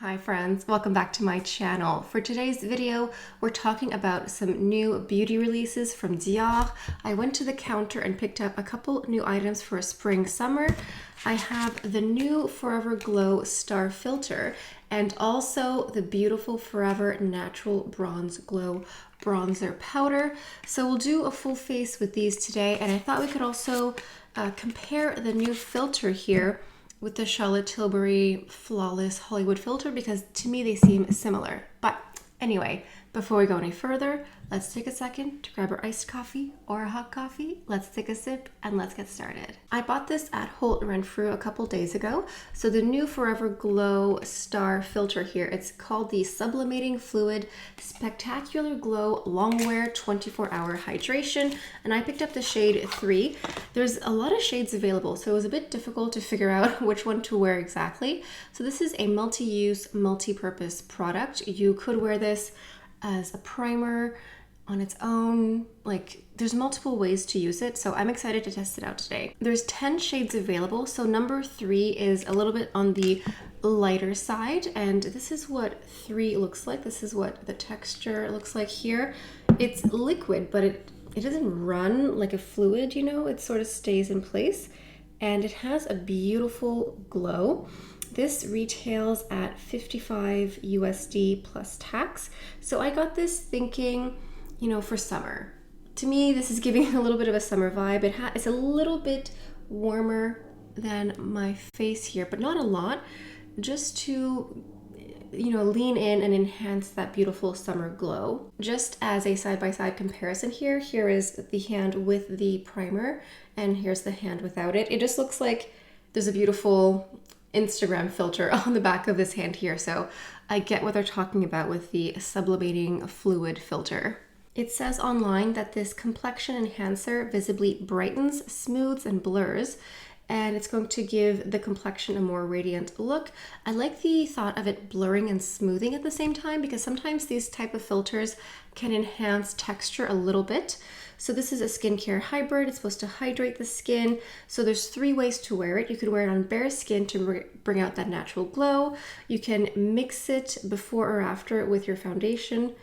Hi friends, welcome back to my channel. For today's video, we're talking about some new beauty releases from Dior. I went to the counter and picked up a couple new items for spring summer. I have the new Forever Glow Star Filter and also the beautiful Forever Natural Bronze Glow Bronzer Powder. So we'll do a full face with these today, and I thought we could also compare the new filter here with the Charlotte Tilbury Flawless Hollywood filter because to me they seem similar. But anyway, before we go any further, let's take a second to grab our iced coffee or a hot coffee. Let's take a sip and let's get started. I bought this at Holt Renfrew a couple days ago. So the new Forever Glow Star filter here, it's called the Sublimating Fluid Spectacular Glow Longwear 24-Hour Hydration. And I picked up the shade 3. There's a lot of shades available, so it was a bit difficult to figure out which one to wear exactly. So this is a multi-use, multi-purpose product. You could wear this as a primer on its own. Like, there's multiple ways to use it, so I'm excited to test it out today. There's 10 shades available, so number 3 is a little bit on the lighter side, and this is what 3 looks like. This is what the texture looks like here. It's liquid, but it doesn't run like a fluid, you know, it sort of stays in place, and it has a beautiful glow. This retails at $55 USD plus tax. So I got this thinking, you know, for summer. To me, this is giving a little bit of a summer vibe. It's a little bit warmer than my face here, but not a lot, just to, you know, lean in and enhance that beautiful summer glow. Just as a side-by-side comparison here is the hand with the primer, and here's the hand without it. It just looks like there's a beautiful Instagram filter on the back of this hand here, so I get what they're talking about with the sublimating fluid filter. It says online that this complexion enhancer visibly brightens, smooths, and blurs, and it's going to give the complexion a more radiant look. I like the thought of it blurring and smoothing at the same time because sometimes these type of filters can enhance texture a little bit. So this is a skincare hybrid. It's supposed to hydrate the skin. So there's 3 ways to wear it. You could wear it on bare skin to bring out that natural glow. You can mix it before or after with your foundation.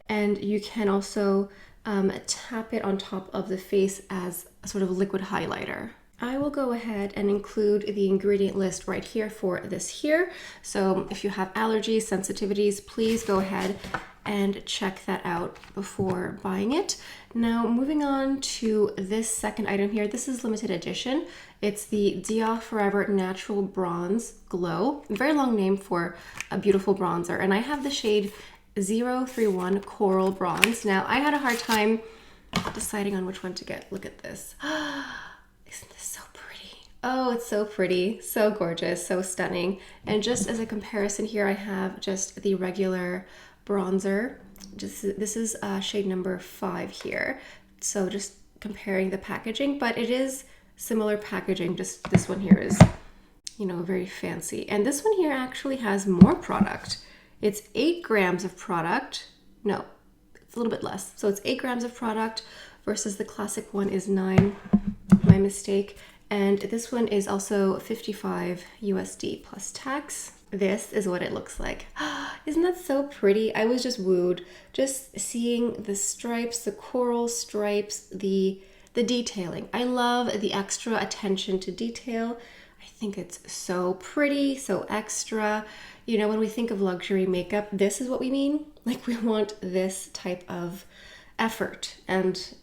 And you can also tap it on top of the face as a sort of liquid highlighter. I will go ahead and include the ingredient list right here for this here. So if you have allergies, sensitivities, please go ahead and check that out before buying it. Now, moving on to this second item here. This is limited edition. It's the Dior Forever Natural Bronze Glow. Very long name for a beautiful bronzer. And I have the shade 031 Coral Bronze. Now, I had a hard time deciding on which one to get. Look at this. Isn't this so pretty? Oh, it's so pretty, so gorgeous, so stunning. And just as a comparison here, I have just the regular bronzer. This is shade number 5 here. So just comparing the packaging, but it is similar packaging, just this one here is, you know, very fancy. And this one here actually has more product. It's 8 grams of product. No, it's a little bit less. So it's 8 grams of product versus the classic one is 9. My mistake. And this one is also 55 USD plus tax. This is what it looks like. Isn't that so pretty? I was just wooed just seeing the stripes, the coral stripes, the detailing. I love the extra attention to detail. I think it's so pretty, so extra. You know, when we think of luxury makeup, this is what we mean. Like, we want this type of effort and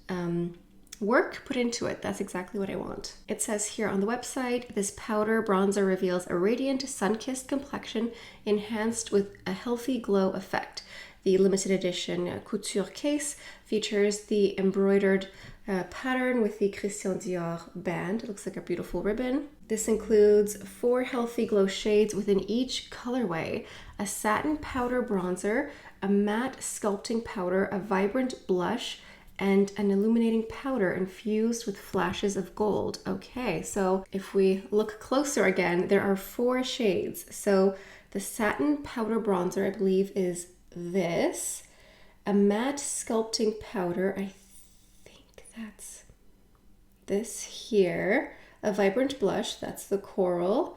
work put into it. That's exactly what I want. It says here on the website, this powder bronzer reveals a radiant, sun-kissed complexion enhanced with a healthy glow effect. The limited edition couture case features the embroidered pattern with the Christian Dior band. It looks like a beautiful ribbon. This includes 4 healthy glow shades within each colorway, a satin powder bronzer, a matte sculpting powder, a vibrant blush, and an illuminating powder infused with flashes of gold. Okay, so if we look closer again, there are 4 shades. So the satin powder bronzer, I believe, is this. A matte sculpting powder, I think that's this here. A vibrant blush, that's the coral.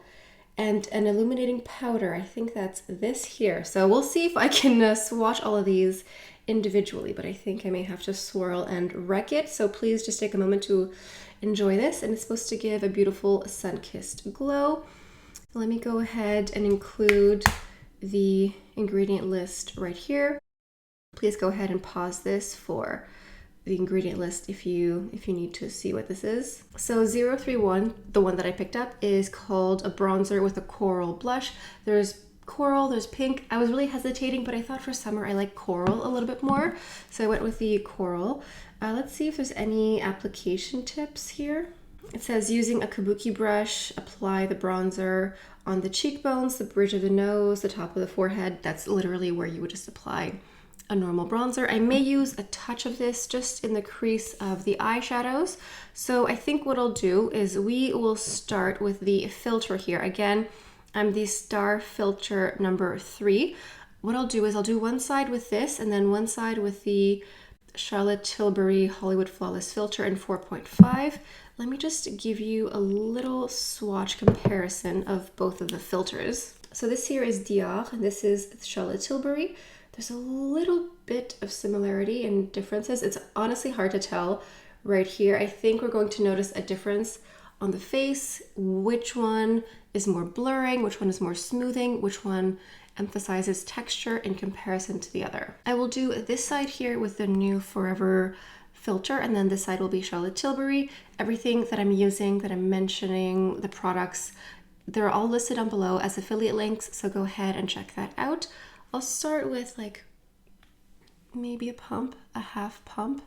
and an illuminating powder. I think that's this here. So we'll see if I can swatch all of these individually, but I think I may have to swirl and wreck it. So please just take a moment to enjoy this. And it's supposed to give a beautiful sun-kissed glow. Let me go ahead and include the ingredient list right here. Please go ahead and pause this for the ingredient list if you need to see what this is. So 031, the one that I picked up, is called a bronzer with a coral blush. There's coral, there's pink. I was really hesitating, but I thought for summer I like coral a little bit more, so I went with the coral. Let's see if there's any application tips here. It says, using a kabuki brush, apply the bronzer on the cheekbones, the bridge of the nose, the top of the forehead. That's literally where you would just apply a normal bronzer. I may use a touch of this just in the crease of the eyeshadows. So I think what I'll do is we will start with the filter here. Again, I'm the Star Filter number 3. What I'll do is I'll do one side with this and then one side with the Charlotte Tilbury Hollywood Flawless Filter in 4.5. Let me just give you a little swatch comparison of both of the filters. So this here is Dior and this is Charlotte Tilbury. There's a little bit of similarity and differences. It's honestly hard to tell right here. I think we're going to notice a difference on the face, which one is more blurring, which one is more smoothing, which one emphasizes texture in comparison to the other. I will do this side here with the new Forever filter, and then this side will be Charlotte Tilbury. Everything that I'm using, that I'm mentioning, the products, they're all listed down below as affiliate links, so go ahead and check that out. I'll start with like maybe a pump, a half pump.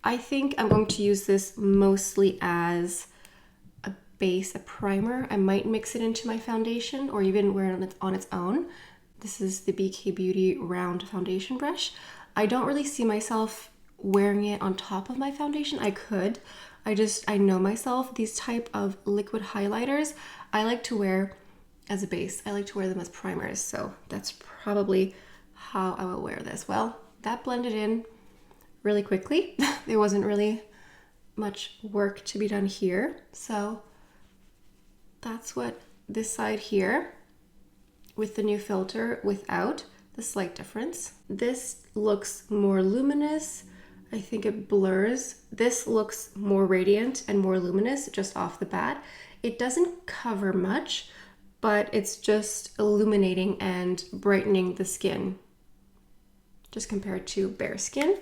I think I'm going to use this mostly as a base, a primer. I might mix it into my foundation or even wear it on its own. This is the BK Beauty round foundation brush. I don't really see myself wearing it on top of my foundation. I could. I know myself. These type of liquid highlighters, I like to wear as a base. I like to wear them as primers, so that's probably how I will wear this. Well, that blended in really quickly. There wasn't really much work to be done here, so that's what this side here with the new filter without the slight difference. This looks more luminous. I think it blurs. This looks more radiant and more luminous just off the bat. It doesn't cover much, but it's just illuminating and brightening the skin just compared to bare skin.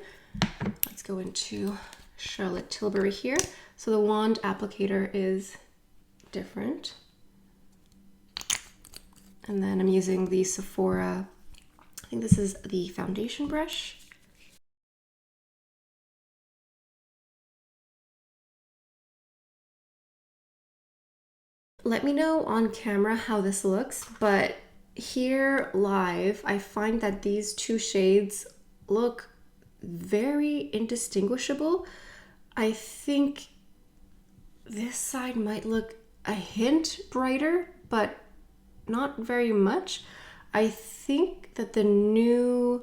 Let's go into Charlotte Tilbury here. So the wand applicator is different. And then I'm using the Sephora, I think this is the foundation brush. Let me know on camera how this looks, but here live, I find that these two shades look very indistinguishable. I think this side might look a hint brighter, but not very much. I think that the new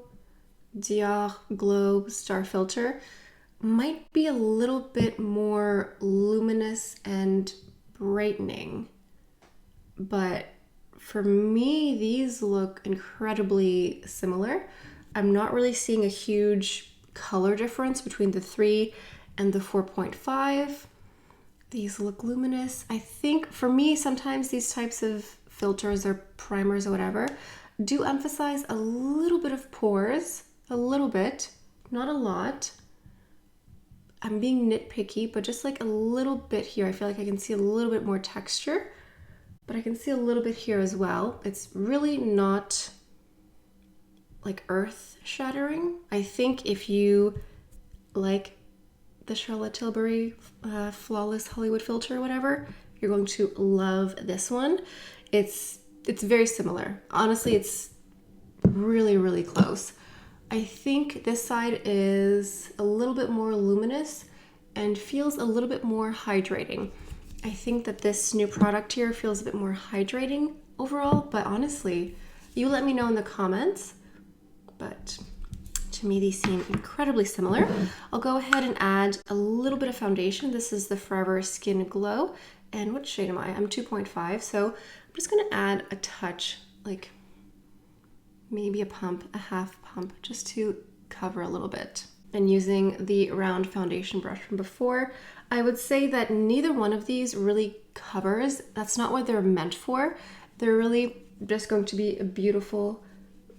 Dior Glow Star Filter might be a little bit more luminous and brightening, but for me these look incredibly similar. I'm not really seeing a huge color difference between the 3 and the 4.5. These look luminous. I think for me sometimes these types of filters or primers or whatever do emphasize a little bit of pores, a little bit, not a lot. I'm being nitpicky, but just like a little bit here. I feel like I can see a little bit more texture, but I can see a little bit here as well. It's really not like earth shattering. I think if you like the Charlotte Tilbury Flawless Hollywood Filter or whatever, you're going to love this one. It's very similar. Honestly, it's really, really close. I think this side is a little bit more luminous and feels a little bit more hydrating. I think that this new product here feels a bit more hydrating overall, but honestly, you let me know in the comments. But to me, these seem incredibly similar. I'll go ahead and add a little bit of foundation. This is the Forever Skin Glow. And what shade am I? I'm 2.5, so I'm just gonna add a touch, like maybe a pump, a half pump, just to cover a little bit. And using the round foundation brush from before, I would say that neither one of these really covers. That's not what they're meant for. They're really just going to be a beautiful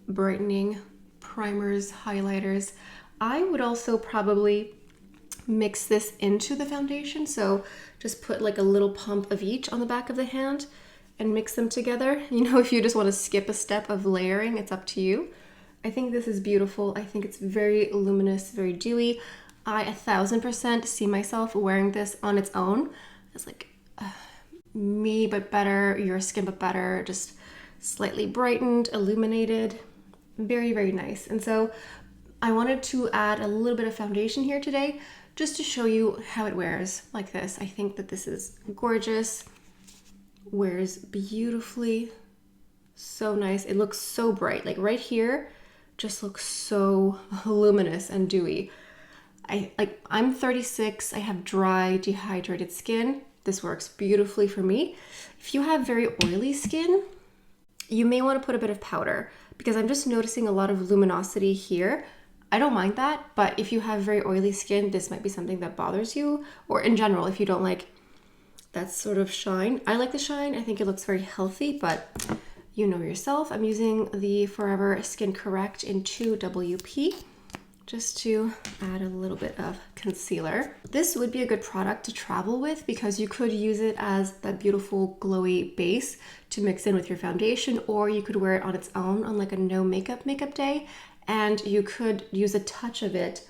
brightening primers, highlighters. I would also probably mix this into the foundation. So just put like a little pump of each on the back of the hand and mix them together. You know, if you just want to skip a step of layering, it's up to you. I think this is beautiful. I think it's very luminous, very dewy. I 1000% see myself wearing this on its own. It's like me, but better, your skin, but better, just slightly brightened, illuminated, very, very nice. And so I wanted to add a little bit of foundation here today, just to show you how it wears like this. I think that this is gorgeous, wears beautifully, so nice. It looks so bright, like right here, just looks so luminous and dewy. I'm 36, I have dry, dehydrated skin. This works beautifully for me. If you have very oily skin, you may want to put a bit of powder because I'm just noticing a lot of luminosity here. I don't mind that, but if you have very oily skin, this might be something that bothers you, or in general, if you don't like that sort of shine. I like the shine, I think it looks very healthy, but you know yourself. I'm using the Forever Skin Correct in 2WP just to add a little bit of concealer. This would be a good product to travel with because you could use it as that beautiful glowy base to mix in with your foundation, or you could wear it on its own on like a no makeup day, and you could use a touch of it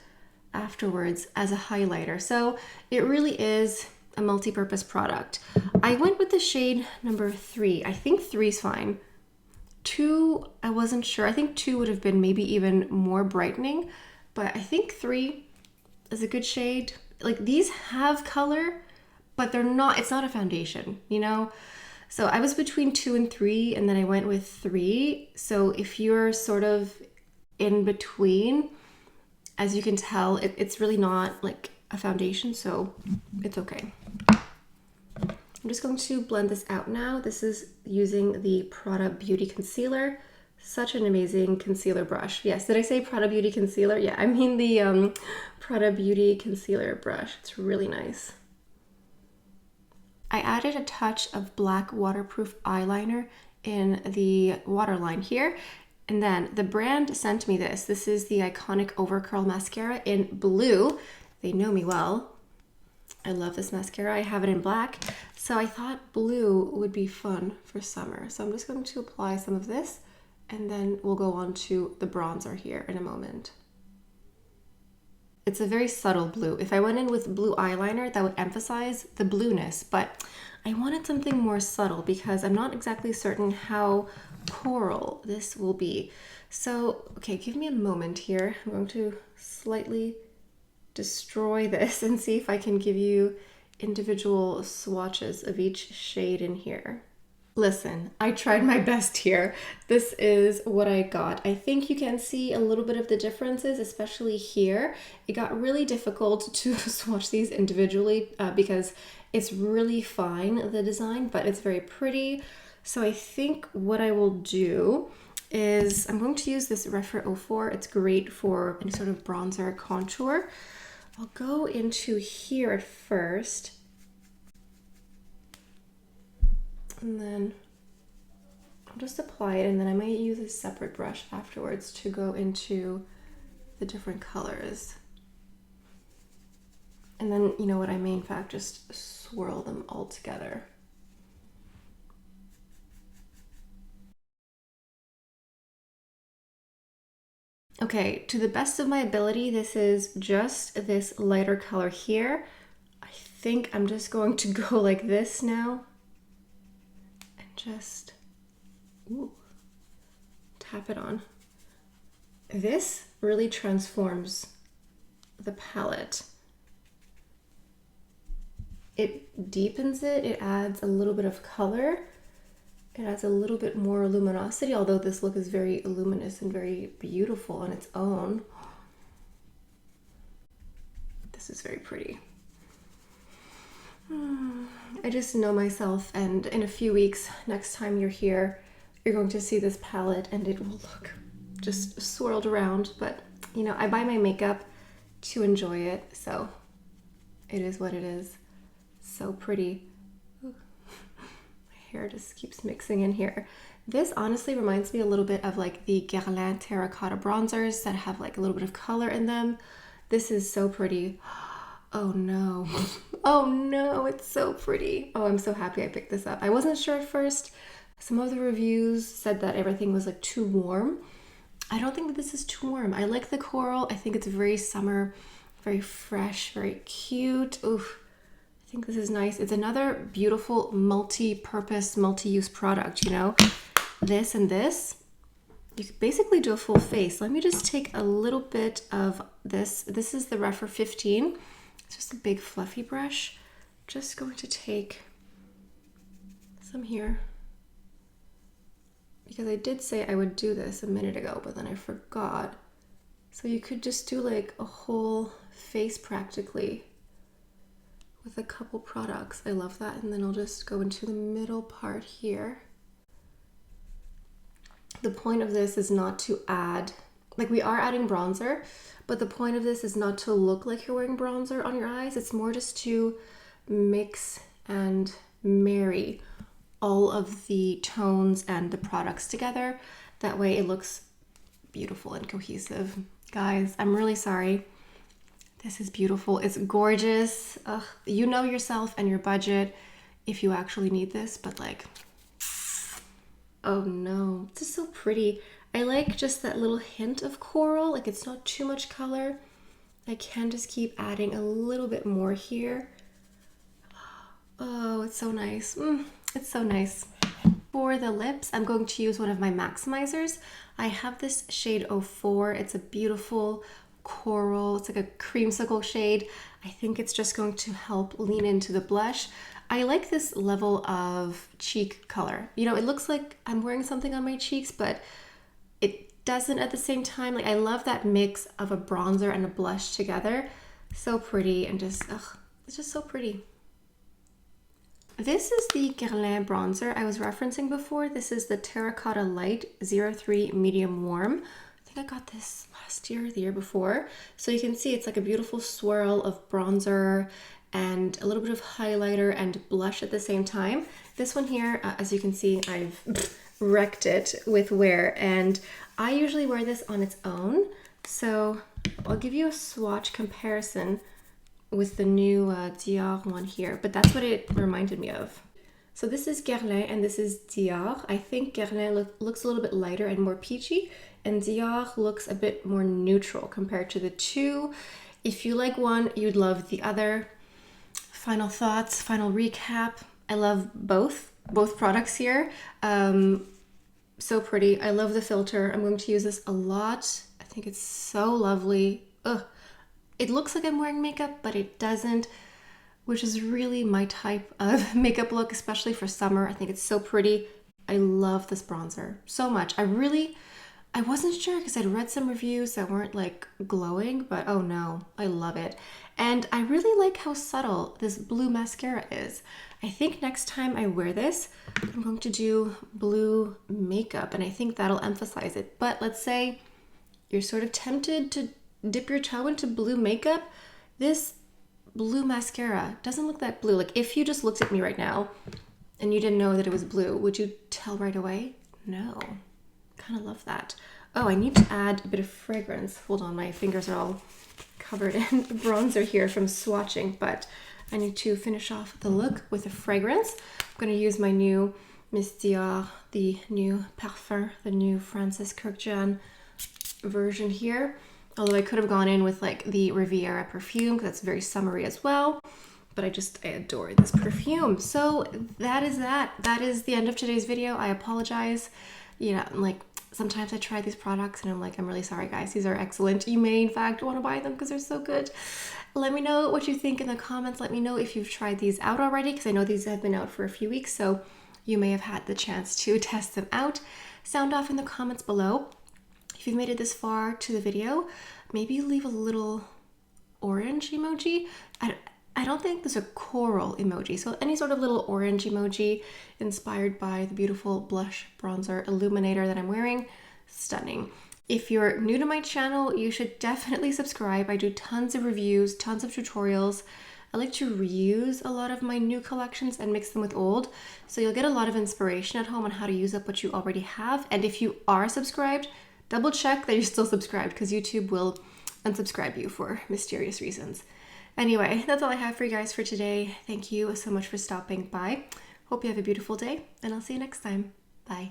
afterwards as a highlighter. So it really is a multi-purpose product. I went with the shade number 3. I think 3 is fine. 2, I wasn't sure. I think 2 would have been maybe even more brightening, but I think 3 is a good shade. Like these have color, but they're not, it's not a foundation, you know? So I was between 2 and 3, and then I went with 3. So if you're sort of in between, as you can tell, it's really not like a foundation, so it's okay. I'm just going to blend this out now. This is using the Prada Beauty Concealer. Such an amazing concealer brush. Yes, did I say Prada Beauty Concealer? Yeah, I mean the Prada Beauty Concealer brush. It's really nice. I added a touch of black waterproof eyeliner in the waterline here. And then the brand sent me this. This is the iconic Overcurl mascara in blue. They know me well. I love this mascara. I have it in black. So I thought blue would be fun for summer. So I'm just going to apply some of this, and then we'll go on to the bronzer here in a moment. It's a very subtle blue. If I went in with blue eyeliner, that would emphasize the blueness, but I wanted something more subtle because I'm not exactly certain how coral this will be. So, okay, give me a moment here. I'm going to slightly destroy this and see if I can give you individual swatches of each shade in here. Listen, I tried my best here. This is what I got. I think you can see a little bit of the differences, especially here. It got really difficult to swatch these individually because it's really fine, the design, but it's very pretty. So I think what I will do is I'm going to use this Refer 04. It's great for any sort of bronzer contour. I'll go into here at first, and then I'll just apply it, and then I might use a separate brush afterwards to go into the different colors. And then, you know what, I may in fact just swirl them all together. Okay, to the best of my ability, this is just this lighter color here. I think I'm just going to go like this now and just tap it on. This really transforms the palette. It deepens it, it adds a little bit of color. It adds a little bit more luminosity, although this look is very luminous and very beautiful on its own. This is very pretty. I just know myself, and in a few weeks, next time you're here, you're going to see this palette and it will look just swirled around. But you know, I buy my makeup to enjoy it, so it is what it is. So pretty. Ooh. My hair just keeps mixing in here. This honestly reminds me a little bit of like the Guerlain terracotta bronzers that have like a little bit of color in them. This is so pretty. Oh no. Oh no, it's so pretty. Oh, I'm so happy I picked this up. I wasn't sure at first. Some of the reviews said that everything was like too warm. I don't think that this is too warm. I like the coral. I think it's very summer, very fresh, very cute. Oof. I think this is nice. It's another beautiful multi-purpose, multi-use product, you know? This and this. You could basically do a full face. Let me just take a little bit of this. This is the Refer 15. It's just a big fluffy brush. Just going to take some here, because I did say I would do this a minute ago, but then I forgot. So you could just do like a whole face practically with a couple products. I love that. And then I'll just go into the middle part here. The point of this is not to add, like we are adding bronzer, but the point of this is not to look like you're wearing bronzer on your eyes. It's more just to mix and marry all of the tones and the products together. That way it looks beautiful and cohesive. Guys, I'm really sorry. This is beautiful. It's gorgeous. Ugh, you know yourself and your budget if you actually need this, but like, oh no, this is so pretty. I like just that little hint of coral. Like it's not too much color. I can just keep adding a little bit more here. Oh, it's so nice. It's so nice. For the lips, I'm going to use one of my maximizers. I have this shade 04. It's a beautiful coral. It's like a creamsicle shade. I think it's just going to help lean into the blush. I like this level of cheek color. You know, it looks like I'm wearing something on my cheeks, but it doesn't at the same time. Like I love that mix of a bronzer and a blush together. So pretty and just, ugh, it's just so pretty. This is the Guerlain bronzer I was referencing before. This is the Terracotta Light 03 Medium Warm. I think I got this last year, the year before. So you can see it's like a beautiful swirl of bronzer and a little bit of highlighter and blush at the same time. This one here, as you can see, I've wrecked it with wear, and I usually wear this on its own. So I'll give you a swatch comparison with the new Dior one here, but that's what it reminded me of. So this is Guerlain and this is Dior. I think Guerlain looks a little bit lighter and more peachy, and Dior looks a bit more neutral compared to the two. If you like one, you'd love the other. Final thoughts, final recap. I love both products here. So pretty. I love the filter. I'm going to use this a lot. I think it's so lovely. Ugh. It looks like I'm wearing makeup, but it doesn't, which is really my type of makeup look, especially for summer. I think it's so pretty. I love this bronzer so much. I wasn't sure because I'd read some reviews that weren't like glowing, but oh no, I love it. And I really like how subtle this blue mascara is. I think next time I wear this, I'm going to do blue makeup, and I think that'll emphasize it. But let's say you're sort of tempted to dip your toe into blue makeup. This blue mascara doesn't look that blue. Like if you just looked at me right now and you didn't know that it was blue, would you tell right away? No. Kind of love that. Oh, I need to add a bit of fragrance. Hold on, my fingers are all covered in bronzer here from swatching, but I need to finish off the look with a fragrance. I'm going to use my new Miss Dior, the new Parfum, the new Francis Kurkdjian version here. Although I could have gone in with like the Riviera perfume, because that's very summery as well. But I adore this perfume. So that is that. That is the end of today's video. I apologize. You know, like sometimes I try these products and I'm like, I'm really sorry guys, these are excellent. You may in fact want to buy them because they're so good. Let me know what you think in the comments. Let me know if you've tried these out already, because I know these have been out for a few weeks, so you may have had the chance to test them out. Sound off in the comments below. If you've made it this far to the video, maybe leave a little orange emoji. I don't think there's a coral emoji, so any sort of little orange emoji inspired by the beautiful blush bronzer illuminator that I'm wearing. Stunning. If you're new to my channel, you should definitely subscribe. I do tons of reviews, tons of tutorials. I like to reuse a lot of my new collections and mix them with old, so you'll get a lot of inspiration at home on how to use up what you already have. And if you are subscribed, double check that you're still subscribed, because YouTube will unsubscribe you for mysterious reasons. Anyway, that's all I have for you guys for today. Thank you so much for stopping by. Hope you have a beautiful day, and I'll see you next time. Bye.